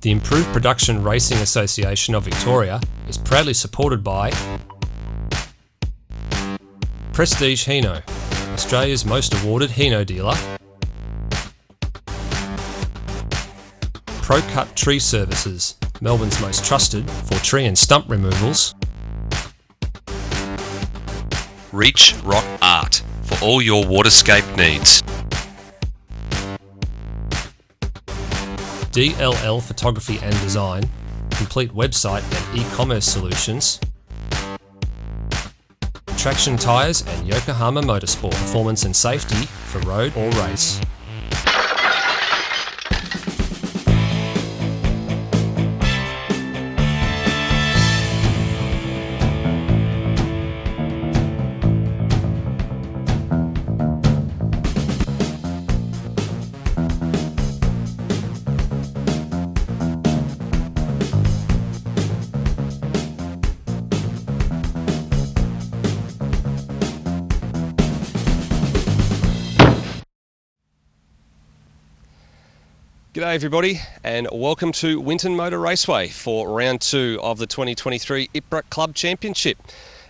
The Improved Production Racing Association of Victoria is proudly supported by Prestige Hino, Australia's most awarded Hino dealer, ProCut Tree Services, Melbourne's most trusted for tree and stump removals, Reach Rock Art for all your waterscape needs. DLL Photography and Design, complete website and e-commerce solutions, Traction Tyres and Yokohama Motorsport, performance and safety for road or race. G'day everybody and welcome to Winton Motor Raceway for round 2 of the 2023 IPRA Club Championship.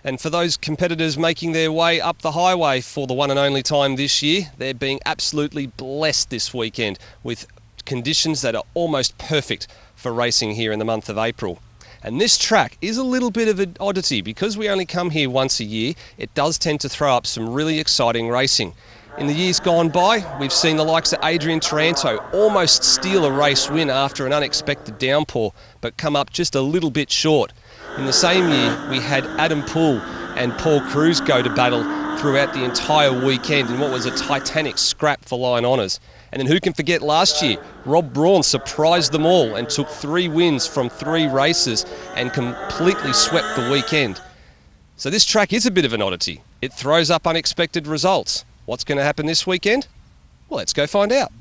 And for those competitors making their way up the highway for the one and only time this year, they're being absolutely blessed this weekend with conditions that are almost perfect for racing here in the month of April. And this track is a little bit of an oddity because we only come here once a year. It does tend to throw up some really exciting racing. In the years gone by, we've seen the likes of Adrian Taranto almost steal a race win after an unexpected downpour, but come up just a little bit short. In the same year, we had Adam Poole and Paul Cruz go to battle throughout the entire weekend in what was a titanic scrap for line honours. And then who can forget last year? Rob Braun surprised them all and took 3 wins from 3 races and completely swept the weekend. So this track is a bit of an oddity. It throws up unexpected results. What's going to happen this weekend? Well, let's go find out.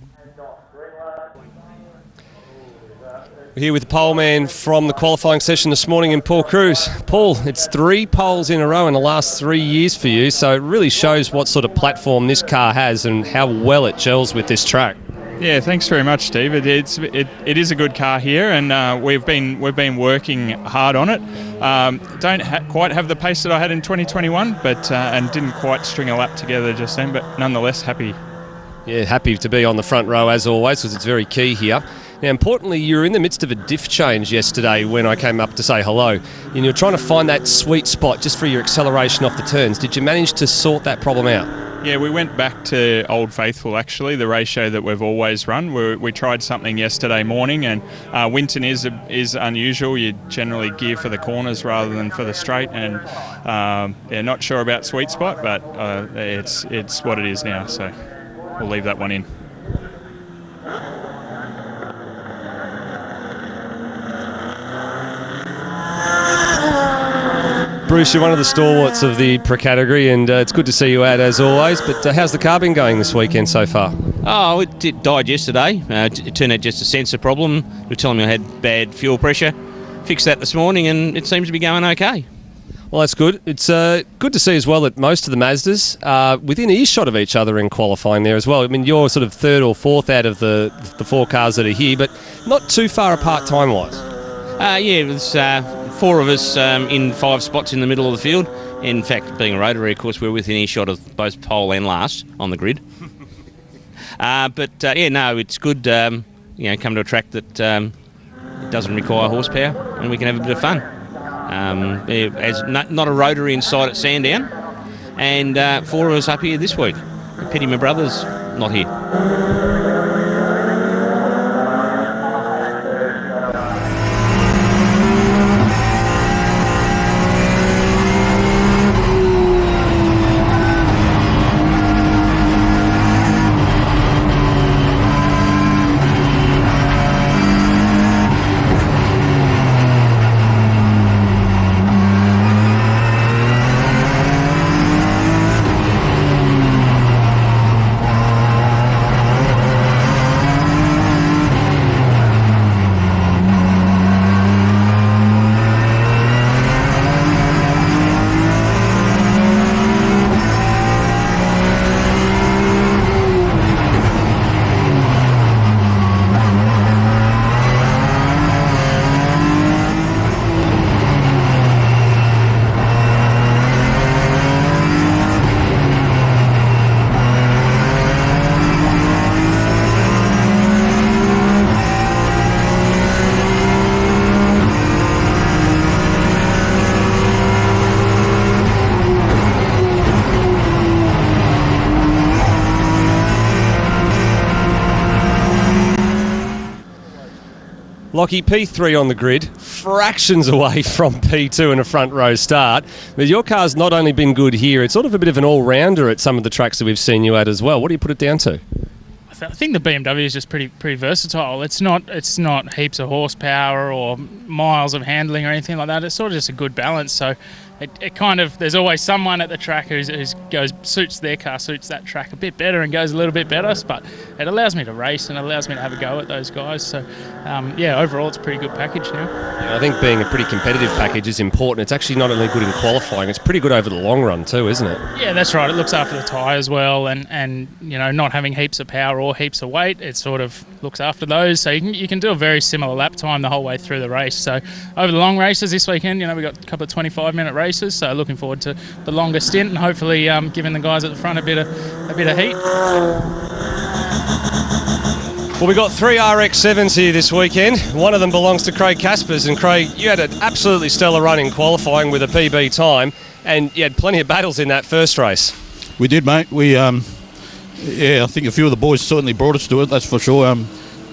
We're here with the pole man from the qualifying session this morning in Paul Cruz. Paul, it's 3 poles in a row in the last 3 years for you, so it really shows what sort of platform this car has and how well it gels with this track. Yeah, thanks very much, Steve. It is a good car here, and we've been working hard on it. Don't quite have the pace that I had in 2021, but and didn't quite string a lap together just then. But nonetheless, happy. Yeah, happy to be on the front row as always, because it's very key here. Now, importantly, you were in the midst of a diff change yesterday when I came up to say hello, and you're trying to find that sweet spot just for your acceleration off the turns. Did you manage to sort that problem out? Yeah, we went back to Old Faithful, actually, the ratio that we've always run. We tried something yesterday morning, and Winton is unusual. You generally gear for the corners rather than for the straight, and not sure about sweet spot, but it's what it is now, so we'll leave that one in. Bruce, you're one of the stalwarts of the IPRA category, and it's good to see you out as always, but how's the car been going this weekend so far? Oh, it died yesterday. It turned out just a sensor problem. They were telling me I had bad fuel pressure. Fixed that this morning and it seems to be going okay. Well, that's good. It's good to see as well that most of the Mazdas are within earshot of each other in qualifying there as well. I mean, you're sort of 3rd or 4th out of the 4 cars that are here, but not too far apart time-wise. Yeah, there's 4 of us in 5 spots in the middle of the field. In fact, being a rotary, of course, we're within earshot of both pole and last on the grid. It's good, come to a track that it doesn't require horsepower and we can have a bit of fun. As not a rotary inside at Sandown, and 4 of us up here this week. Pity my brother's not here. Lockie, P3 on the grid, fractions away from P2 and a front row start. But your car's not only been good here, it's sort of a bit of an all-rounder at some of the tracks that we've seen you at as well. What do you put it down to? I think the BMW is just pretty versatile. It's not heaps of horsepower or miles of handling or anything like that. It's sort of just a good balance. So it kind of, there's always someone at the track who suits their car, suits that track a bit better and goes a little bit better. But it allows me to race and it allows me to have a go at those guys. So overall it's a pretty good package now. Yeah, I think being a pretty competitive package is important. It's actually not only good in qualifying, it's pretty good over the long run too, isn't it? Yeah, that's right. It looks after the tyres well, and not having heaps of power or heaps of weight, it sort of looks after those. So you can do a very similar lap time the whole way through the race. So over the long races this weekend, we've got a couple of 25-minute races. So looking forward to the longer stint and hopefully giving the guys at the front a bit of heat. Well, we've got 3 RX-7s here this weekend. One of them belongs to Craig Caspers, and Craig, you had an absolutely stellar run in qualifying with a PB time, and you had plenty of battles in that first race. We did, mate. I think a few of the boys certainly brought us to it, that's for sure.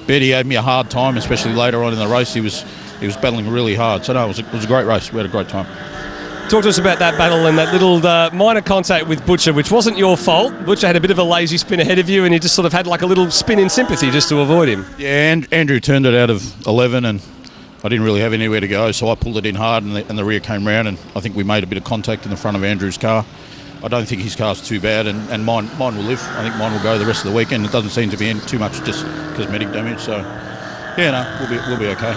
Betty gave me a hard time, especially later on in the race. He was battling really hard. So, no, it was a great race. We had a great time. Talk to us about that battle and that little minor contact with Butcher, which wasn't your fault. Butcher had a bit of a lazy spin ahead of you, and he just sort of had like a little spin in sympathy just to avoid him. Yeah, and Andrew turned it out of 11, and I didn't really have anywhere to go, so I pulled it in hard, and the rear came round, and I think we made a bit of contact in the front of Andrew's car. I don't think his car's too bad, and mine will live. I think mine will go the rest of the weekend. It doesn't seem to be too much just cosmetic damage, so yeah, no, we'll be okay.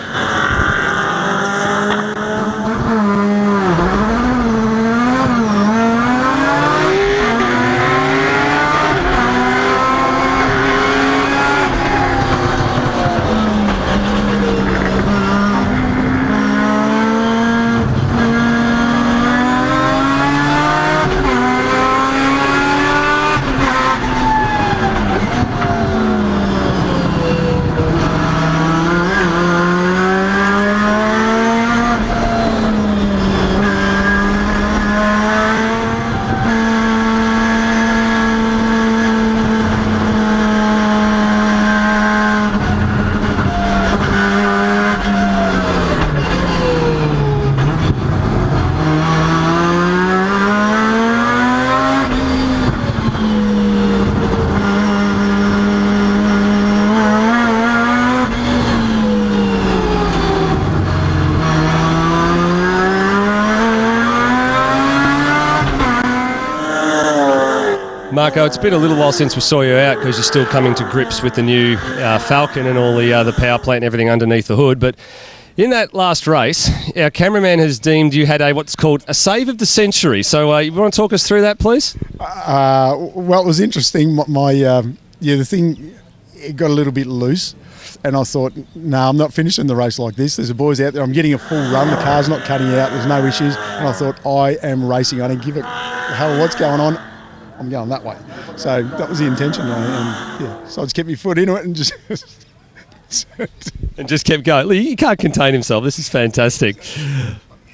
Marco, it's been a little while since we saw you out because you're still coming to grips with the new Falcon and all the power plant and everything underneath the hood. But in that last race, our cameraman has deemed you had what's called a save of the century. So you want to talk us through that, please? Well, it was interesting. The thing, it got a little bit loose. And I thought, no, I'm not finishing the race like this. There's the boys out there. I'm getting a full run. The car's not cutting out. There's no issues. And I thought, I am racing. I don't give a hell what's going on. I'm going that way. So that was the intention. So I just kept my foot into it and just... and just kept going. He can't contain himself. This is fantastic.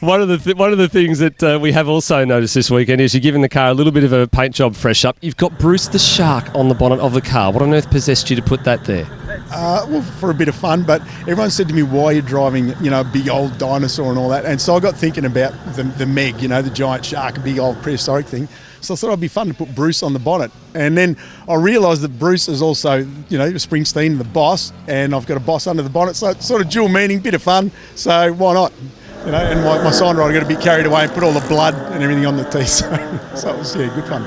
One of the things that we have also noticed this weekend is you're giving the car a little bit of a paint job fresh up. You've got Bruce the Shark on the bonnet of the car. What on earth possessed you to put that there? Well, for a bit of fun, but everyone said to me, why are you driving, a big old dinosaur and all that? And so I got thinking about the Meg, the giant shark, a big old prehistoric thing. So I thought it'd be fun to put Bruce on the bonnet. And then I realised that Bruce is also, Springsteen, the boss, and I've got a boss under the bonnet. So it's sort of dual meaning, bit of fun. So why not? And my sign rider got a bit carried away and put all the blood and everything on the teeth. So it was, good fun.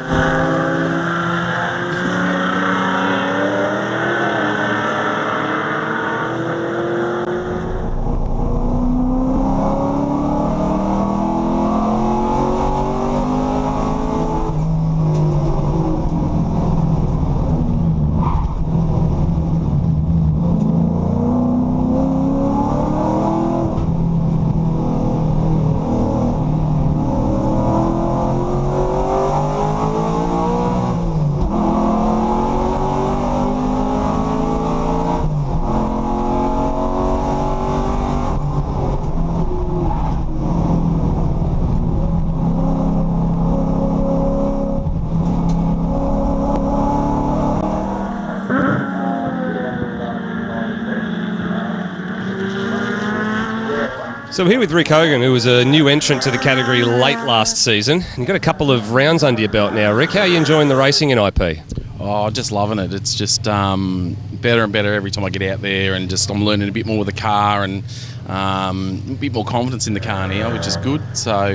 So we're here with Rick Hogan, who was a new entrant to the category late last season. You've got a couple of rounds under your belt now, Rick. How are you enjoying the racing in IP? Oh, just loving it. It's just better and better every time I get out there, and just I'm learning a bit more with the car and a bit more confidence in the car now, which is good. So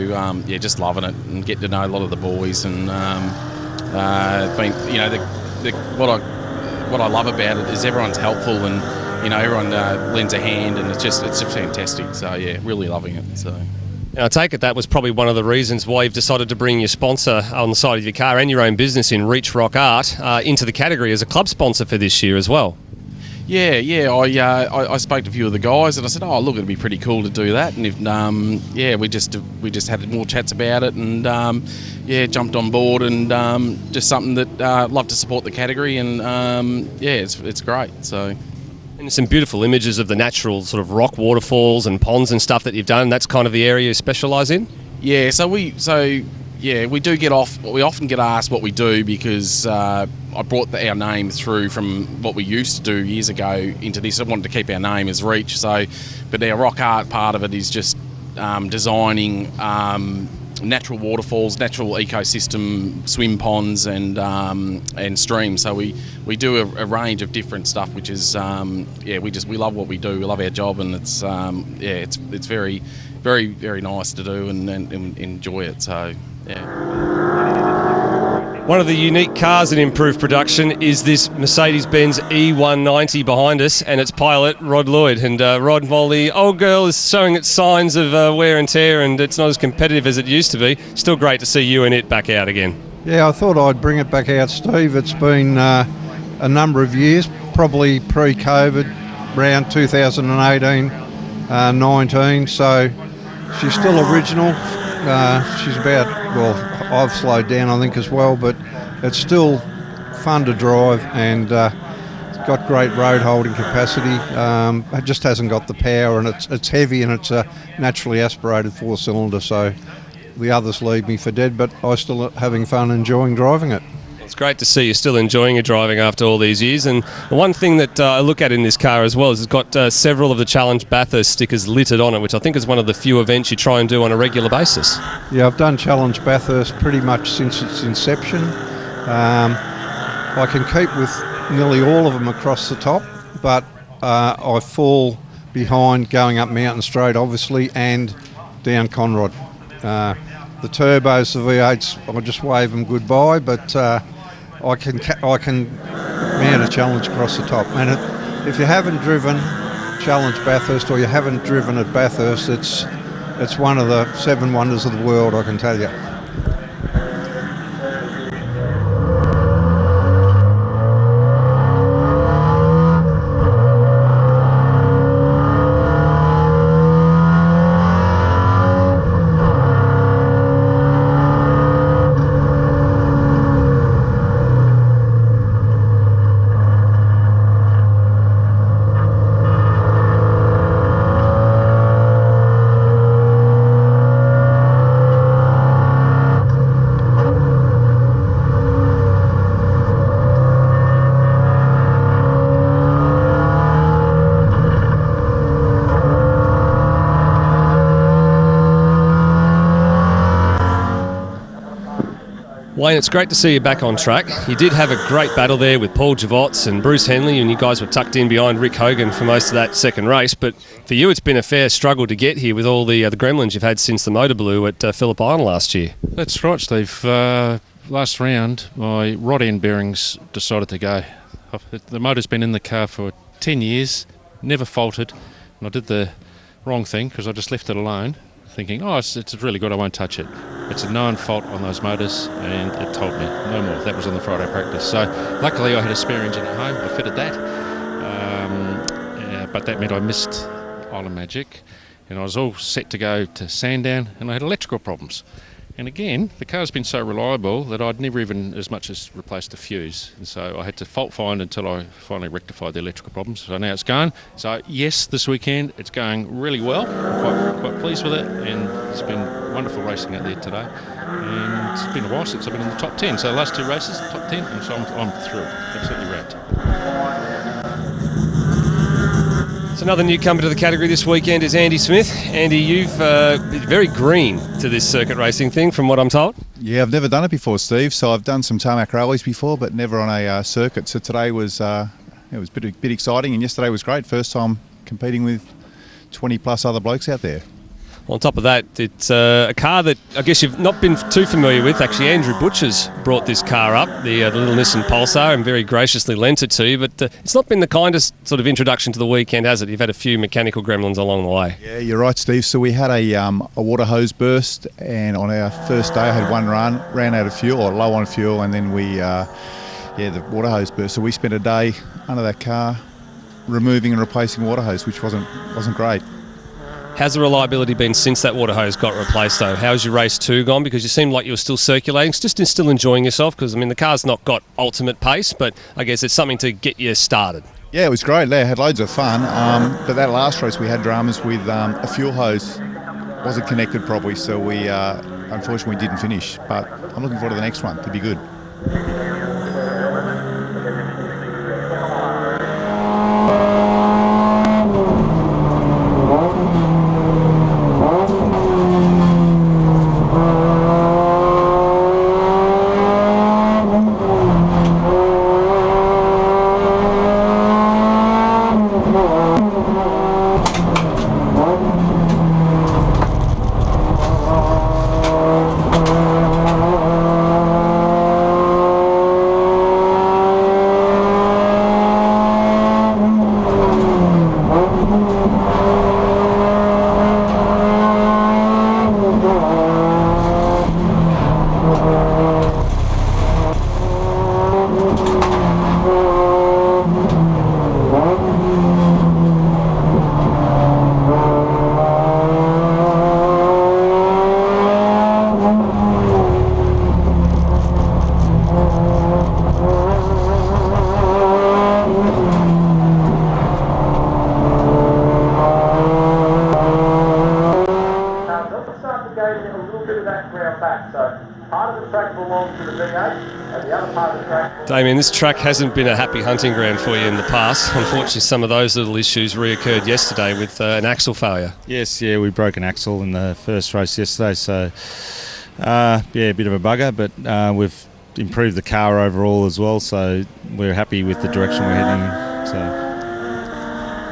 yeah, just loving it and getting to know a lot of the boys, and been, you know, what I love about it is everyone's helpful, and you know, everyone lends a hand, and it's just fantastic. So yeah, really loving it. So. Now, I take it that was probably one of the reasons why you've decided to bring your sponsor on the side of your car and your own business in Reach Rock Art into the category as a club sponsor for this year as well. Yeah. I spoke to a few of the guys, and I said, "Oh, look, it'd be pretty cool to do that." And if, we just had more chats about it, and jumped on board, and just something that love to support the category, and it's great. So. And some beautiful images of the natural sort of rock waterfalls and ponds and stuff that you've done. That's kind of the area you specialise in? Yeah, we do get off. We often get asked what we do, because I brought our name through from what we used to do years ago into this. I wanted to keep our name as Reach. But our rock art part of it is just designing natural waterfalls, natural ecosystem, swim ponds, and streams. So we do a range of different stuff, which is we love what we do. We love our job, and it's very, very, very nice to do and enjoy it. So yeah. One of the unique cars in improved production is this Mercedes-Benz E190 behind us, and its pilot, Rod Lloyd. And Rod, while the old girl is showing its signs of wear and tear, and it's not as competitive as it used to be, still great to see you and it back out again. Yeah, I thought I'd bring it back out, Steve. It's been a number of years, probably pre-COVID, around 2018, 19, so she's still original. She's I've slowed down, I think, as well, but it's still fun to drive, and it's got great road holding capacity. It just hasn't got the power, and it's heavy, and it's a naturally aspirated 4-cylinder, so the others leave me for dead, but I'm still having fun enjoying driving it. It's great to see you still enjoying your driving after all these years. And one thing that I look at in this car as well is it's got several of the Challenge Bathurst stickers littered on it, which I think is one of the few events you try and do on a regular basis. Yeah, I've done Challenge Bathurst pretty much since its inception. I can keep with nearly all of them across the top, but I fall behind going up Mountain Straight, obviously, and down Conrod. The turbos, the V8s, I'll just wave them goodbye, but I can mount a challenge across the top. And if you haven't driven Challenge Bathurst, or you haven't driven at Bathurst, it's one of the 7 wonders of the world, I can tell you. Wayne, it's great to see you back on track. You did have a great battle there with Paul Javots and Bruce Henley, and you guys were tucked in behind Rick Hogan for most of that second race. But for you, it's been a fair struggle to get here with all the gremlins you've had since the Motor Blue at Phillip Island last year. That's right, Steve. Last round, my rod end bearings decided to go. The motor's been in the car for 10 years, never faulted, and I did the wrong thing because I just left it alone, thinking, it's really good, I won't touch it. It's a known fault on those motors, and it told me no more. That was on the Friday practice. So luckily I had a spare engine at home. I fitted that, but that meant I missed Island Magic, and I was all set to go to Sandown, and I had electrical problems. And again, the car's been so reliable that I'd never even as much as replaced the fuse. And so I had to fault find until I finally rectified the electrical problems. So now it's going. So yes, this weekend it's going really well. I'm quite pleased with it, and it's been wonderful racing out there today. And it's been a while since I've been in the top 10. So the last 2 races, top 10, and so I'm thrilled. Absolutely wrapped. So another newcomer to the category this weekend is Andy Smith. Andy, you've been very green to this circuit racing thing, from what I'm told. Yeah, I've never done it before, Steve. So I've done some tarmac rallies before, but never on a circuit. So today was it was a bit exciting, and yesterday was great. First time competing with 20 plus other blokes out there. On top of that, it's a car that I guess you've not been too familiar with. Actually, Andrew Butcher's brought this car up, the little Nissan Pulsar, and very graciously lent it to you. But it's not been the kindest sort of introduction to the weekend, has it? You've had a few mechanical gremlins along the way. Yeah, you're right, Steve. So we had a water hose burst, and on our first day I had one run, ran out of fuel, or low on fuel, and then the water hose burst. So we spent a day under that car removing and replacing water hose, which wasn't great. How's the reliability been since that water hose got replaced, though? How's your race 2 gone? Because you seemed like you were still circulating, still enjoying yourself, because, I mean, the car's not got ultimate pace, but I guess it's something to get you started. Yeah, it was great. I had loads of fun. But that last race we had dramas with a fuel hose wasn't connected properly, so we unfortunately didn't finish. But I'm looking forward to the next one. It'll be good. Damien, this track hasn't been a happy hunting ground for you in the past. Unfortunately, some of those little issues reoccurred yesterday with an axle failure. Yes, we broke an axle in the first race yesterday, so a bit of a bugger, but we've improved the car overall as well, so we're happy with the direction we're heading in. So.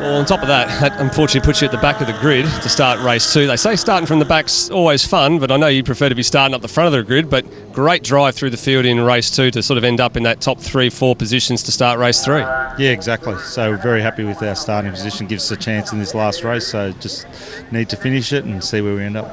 Well, on top of that unfortunately puts you at the back of the grid to start race 2. They say starting from the back's always fun, but I know you prefer to be starting up the front of the grid, but great drive through the field in race 2 to sort of end up in that top 3-4 positions to start race 3. Yeah, exactly. So very happy with our starting position. Gives us a chance in this last race, so just need to finish it and see where we end up.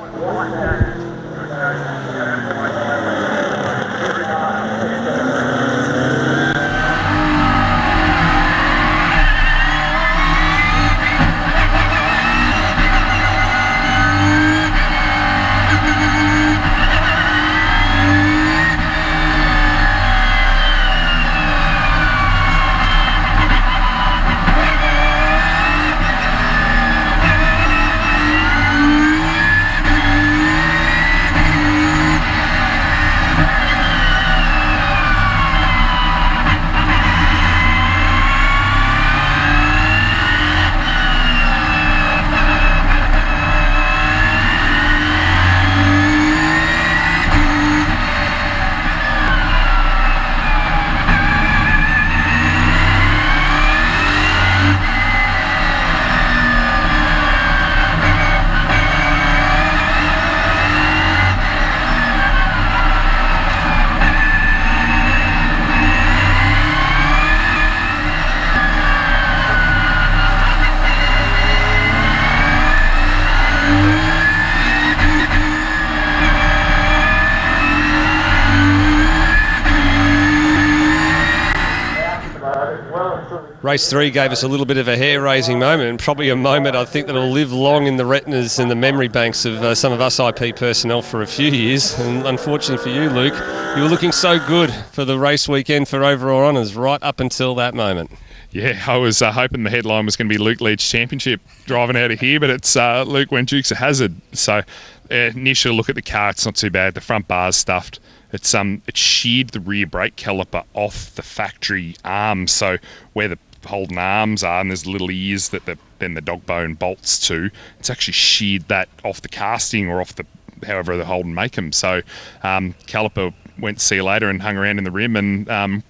Race 3 gave us a little bit of a hair-raising moment, and probably a moment I think that will live long in the retinas and the memory banks of some of us IP personnel for a few years. And unfortunately for you, Luke, you were looking so good for the race weekend for overall honours right up until that moment. Yeah, I was hoping the headline was going to be Luke leads championship driving out of here, but it's Luke went Dukes a hazard. So initial look at the car, it's not too bad. The front bar's stuffed. It sheared the rear brake caliper off the factory arm, so where the holding arms are, and there's little ears that the then the dog bone bolts to, it's actually sheared that off the casting or off the however the Holden make them. So caliper went to see you later and hung around in the rim, and not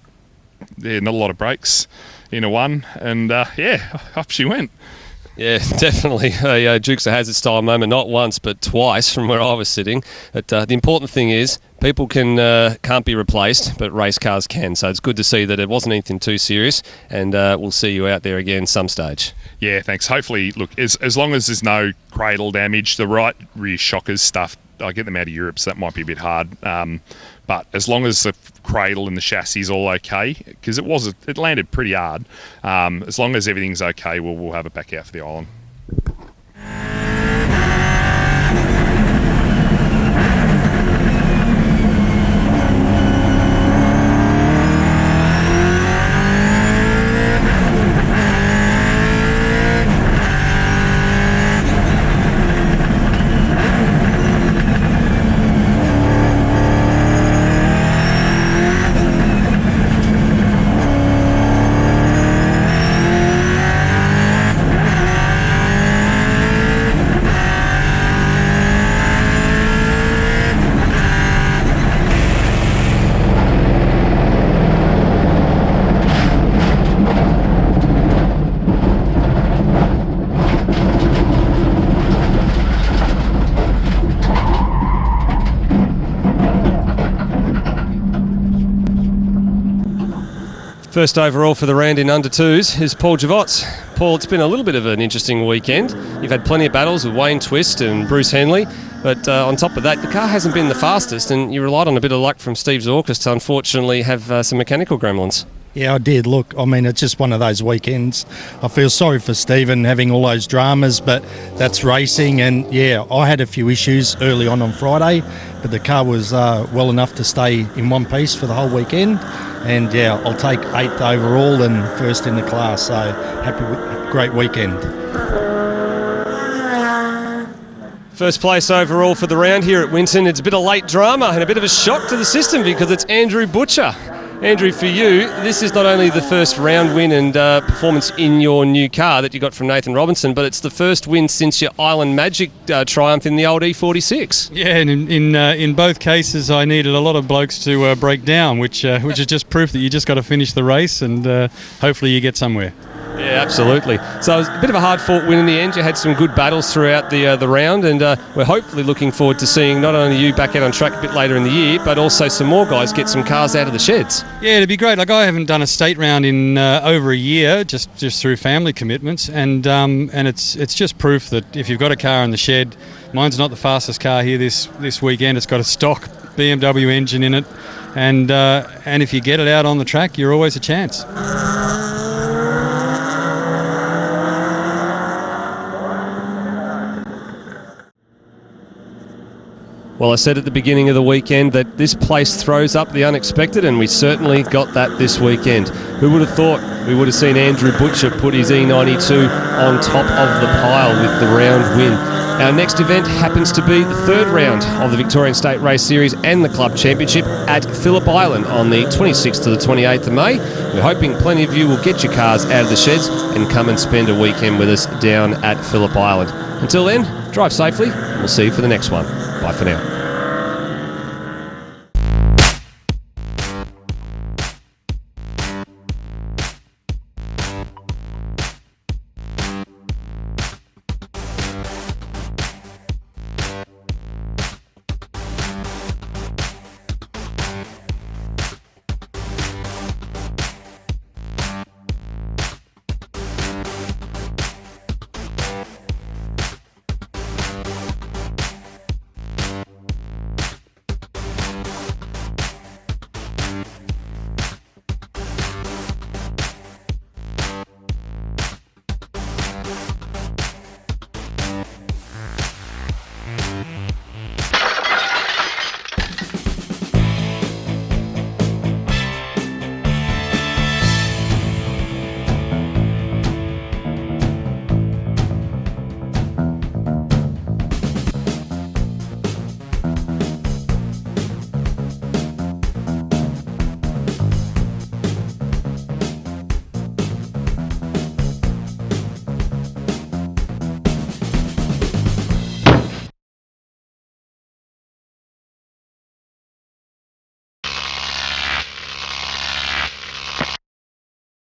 a lot of brakes in a one, and up she went. Yeah, definitely a Dukes of Hazzard style moment, not once but twice from where I was sitting. But the important thing is people can't be replaced, but race cars can. So it's good to see that it wasn't anything too serious, and we'll see you out there again some stage. Yeah, thanks. Hopefully, look, as long as there's no cradle damage, the right rear shockers stuff, I get them out of Europe, so that might be a bit hard. But as long as the cradle and the chassis is all okay, because it landed pretty hard. As long as everything's okay, we'll have it back out for the island. First overall for the round in under twos is Paul Javots. Paul, it's been a little bit of an interesting weekend. You've had plenty of battles with Wayne Twist and Bruce Henley, but on top of that, the car hasn't been the fastest, and you relied on a bit of luck from Steve Zorkas to unfortunately have some mechanical gremlins. Yeah, I did. Look, I mean, it's just one of those weekends. I feel sorry for Stephen having all those dramas, but that's racing. And yeah, I had a few issues early on Friday, but the car was well enough to stay in one piece for the whole weekend. And yeah, I'll take 8th overall and first in the class. So happy with a great weekend. First place overall for the round here at Winton. It's a bit of late drama and a bit of a shock to the system because it's Andrew Butcher. Andrew, for you, this is not only the first round win and performance in your new car that you got from Nathan Robinson, but it's the first win since your Island Magic triumph in the old E46. Yeah, and in both cases, I needed a lot of blokes to break down, which is just proof that you just got to finish the race and hopefully you get somewhere. Yeah, absolutely. So it was a bit of a hard-fought win in the end. You had some good battles throughout the round, and we're hopefully looking forward to seeing not only you back out on track a bit later in the year, but also some more guys get some cars out of the sheds. Yeah, it'd be great. Like, I haven't done a state round in over a year, just through family commitments, and it's just proof that if you've got a car in the shed, mine's not the fastest car here this weekend. It's got a stock BMW engine in it, and if you get it out on the track, you're always a chance. Well, I said at the beginning of the weekend that this place throws up the unexpected, and we certainly got that this weekend. Who would have thought we would have seen Andrew Butcher put his E92 on top of the pile with the round win? Our next event happens to be the third round of the Victorian State Race Series and the Club Championship at Phillip Island on the 26th to the 28th of May. We're hoping plenty of you will get your cars out of the sheds and come and spend a weekend with us down at Phillip Island. Until then, drive safely. We'll see you for the next one. Bye for now.